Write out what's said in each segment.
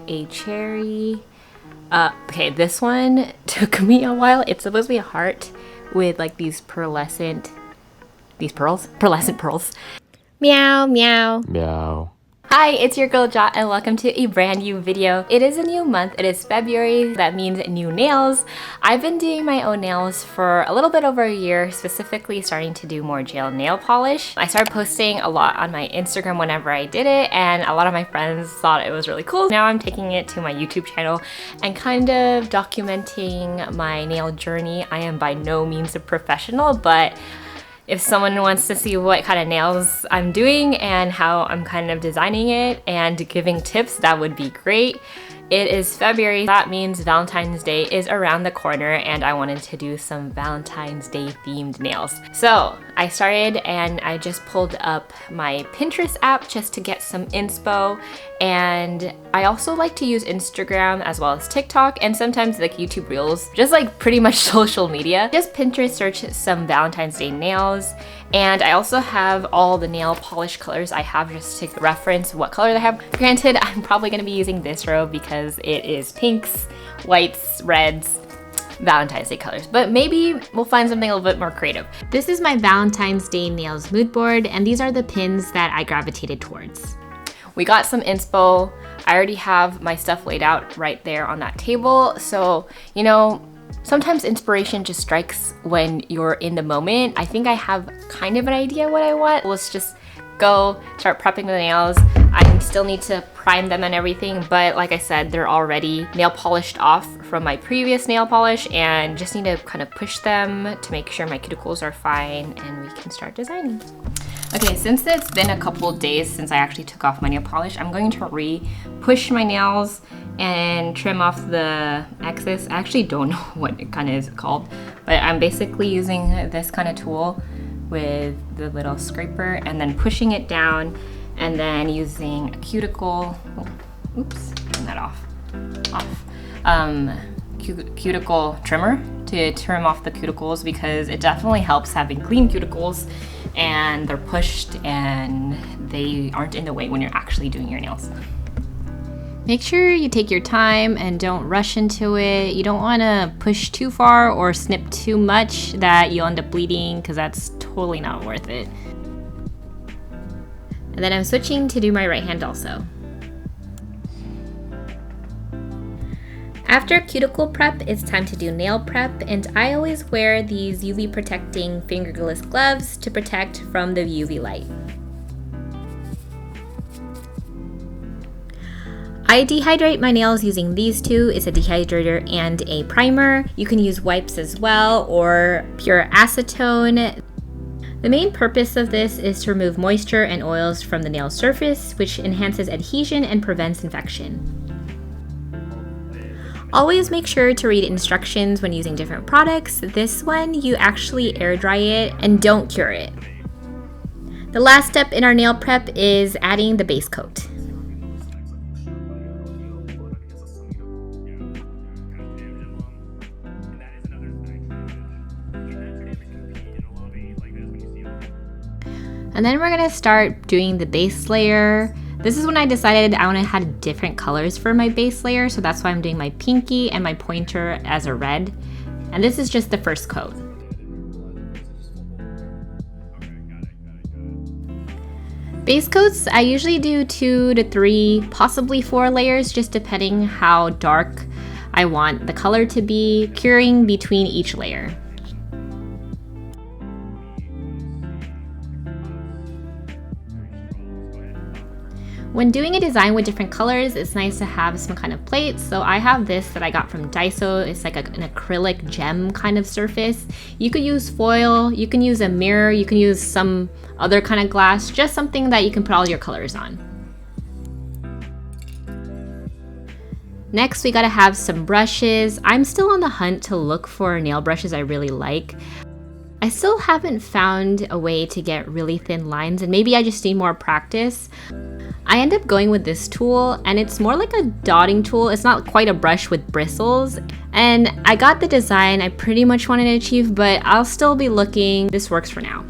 a cherry. Okay, this one took me a while. It's supposed to be a heart with like these pearlescent pearls. Meow, meow. Meow. Hi, it's your girl Jot and welcome to a brand new video. It is a new month, it is February, that means new nails. I've been doing my own nails for a little bit over a year, specifically starting to do more gel nail polish. I started posting a lot on my Instagram whenever I did it, and a lot of my friends thought it was really cool. Now I'm taking it to my YouTube channel and kind of documenting my nail journey. I am by no means a professional, but if someone wants to see what kind of nails I'm doing and how I'm kind of designing it and giving tips, that would be great. It is February, that means Valentine's Day is around the corner and I wanted to do some Valentine's Day themed nails. So I started and I just pulled up my Pinterest app just to get some inspo, and I also like to use Instagram as well as TikTok and sometimes like YouTube Reels, just like pretty much social media. Just Pinterest search some Valentine's Day nails, and I also have all the nail polish colors I have just to reference what color they have. Granted, I'm probably going to be using this row because it is pinks, whites, reds, Valentine's Day colors, but maybe we'll find something a little bit more creative. This is my Valentine's Day nails mood board, and these are the pins that I gravitated towards. We got some inspo. I already have my stuff laid out right there on that table, so you know, sometimes inspiration just strikes when you're in the moment. I think I have kind of an idea what I want. Let's just go start prepping the nails. I still need to prime them and everything, but like I said, they're already nail polished off from my previous nail polish and just need to kind of push them to make sure my cuticles are fine and we can start designing. Okay, since it's been a couple of days since I actually took off my nail polish, I'm going to re-push my nails and trim off the excess. I actually don't know what it kind of is called, but I'm basically using this kind of tool with the little scraper and then pushing it down and then using a cuticle, oops, turn that off, cuticle trimmer to trim off the cuticles, because it definitely helps having clean cuticles and they're pushed and they aren't in the way when you're actually doing your nails. Make sure you take your time and don't rush into it. You don't want to push too far or snip too much that you'll end up bleeding, because that's totally not worth it. And then I'm switching to do my right hand also. After cuticle prep, it's time to do nail prep, and I always wear these UV protecting fingerless gloves to protect from the UV light. I dehydrate my nails using these two. It's a dehydrator and a primer. You can use wipes as well or pure acetone. The main purpose of this is to remove moisture and oils from the nail surface, which enhances adhesion and prevents infection. Always make sure to read instructions when using different products. This one, you actually air dry it and don't cure it. The last step in our nail prep is adding the base coat. And then we're gonna start doing the base layer. This is when I decided I wanna have different colors for my base layer, so that's why I'm doing my pinky and my pointer as a red. And this is just the first coat. Base coats, I usually do 2 to 3, possibly 4 layers, just depending how dark I want the color to be, curing between each layer. When doing a design with different colors, it's nice to have some kind of plate. So I have this that I got from Daiso. It's like an acrylic gem kind of surface. You could use foil, you can use a mirror, you can use some other kind of glass, just something that you can put all your colors on. Next, we gotta have some brushes. I'm still on the hunt to look for nail brushes I really like. I still haven't found a way to get really thin lines, and maybe I just need more practice. I end up going with this tool, and it's more like a dotting tool. It's not quite a brush with bristles. And I got the design I pretty much wanted to achieve, but I'll still be looking. This works for now.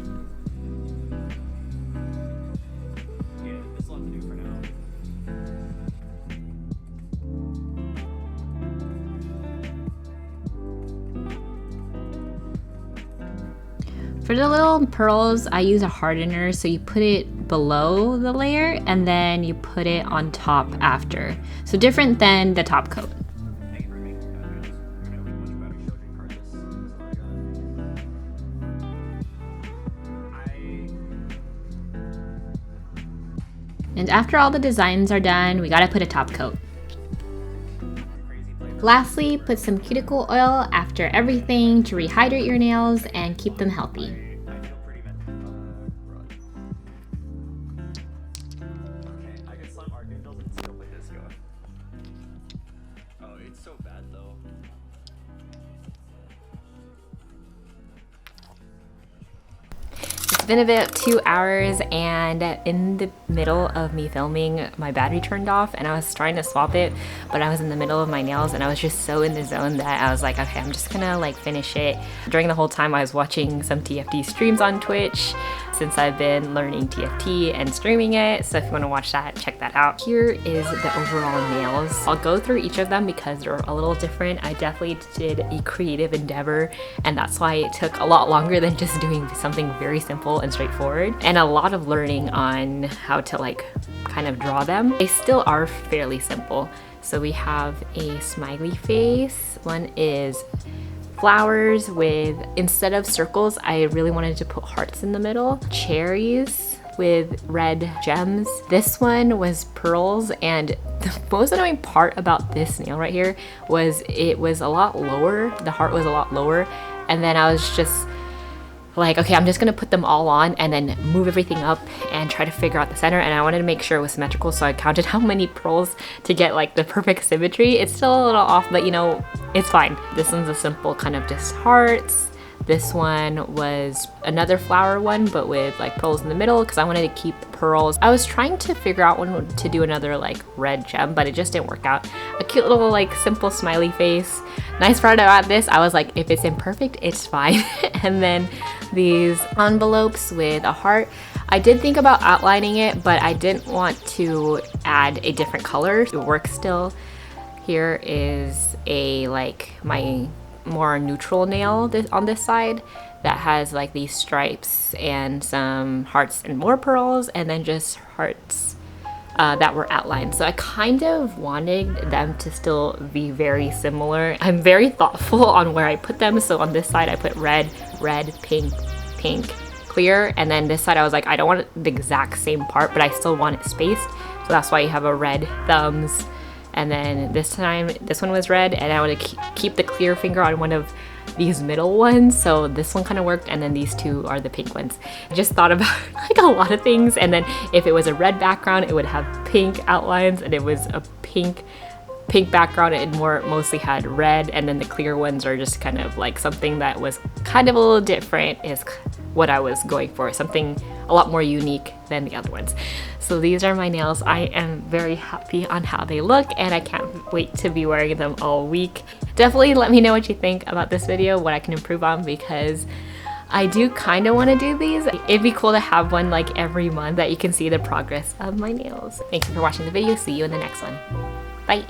For the little pearls, I use a hardener, so you put it below the layer and then you put it on top after. So different than the top coat. And after all the designs are done, we gotta put a top coat. Lastly, put some cuticle oil after everything to rehydrate your nails and keep them healthy. It's been about 2 hours, and in the middle of me filming, my battery turned off and I was trying to swap it, but I was in the middle of my nails and I was just so in the zone that I was like, okay, I'm just gonna like finish it. During the whole time I was watching some TFT streams on Twitch since I've been learning TFT and streaming it, so if you want to watch that, check that out. Here is the overall nails. I'll go through each of them because they're a little different. I definitely did a creative endeavor, and that's why it took a lot longer than just doing something very simple and straightforward, and a lot of learning on how to like kind of draw them. They still are fairly simple. So we have a smiley face. One is flowers with, instead of circles, I really wanted to put hearts in the middle. Cherries with red gems. This one was pearls, and the most annoying part about this nail right here was it was a lot lower. The heart was a lot lower, and then I was just like, okay, I'm just gonna put them all on and then move everything up and try to figure out the center, and I wanted to make sure it was symmetrical, so I counted how many pearls to get like the perfect symmetry. It's still a little off, but you know, it's fine. This one's a simple kind of just hearts. This one was another flower one, but with like pearls in the middle because I wanted to keep the pearls. I was trying to figure out when to do another like red gem, but it just didn't work out. A cute little like simple smiley face. Nice part about this, I was like, if it's imperfect, it's fine. And then these envelopes with a heart. I did think about outlining it, but I didn't want to add a different color. It works still. Here is a like my more neutral nail on this side that has like these stripes and some hearts and more pearls, and then just hearts that were outlined. So I kind of wanted them to still be very similar. I'm very thoughtful on where I put them. So on this side I put red, red, pink, pink, clear, and then this side I was like, I don't want the exact same part, but I still want it spaced. So that's why you have a red thumbs. And then this time, this one was red, and I want to keep the clear finger on one of these middle ones. So this one kind of worked, and then these two are the pink ones. I just thought about like a lot of things, and then if it was a red background, it would have pink outlines, and it was a pink background, it mostly had red, and then the clear ones are just kind of like something that was kind of a little different is what I was going for, something a lot more unique than the other ones. So these are my nails. I am very happy on how they look, and I can't wait to be wearing them all week. Definitely let me know what you think about this video, what I can improve on, because I do kind of want to do these. It'd be cool to have one like every month that you can see the progress of my nails. Thank you for watching the video. See you in the next one. Bye.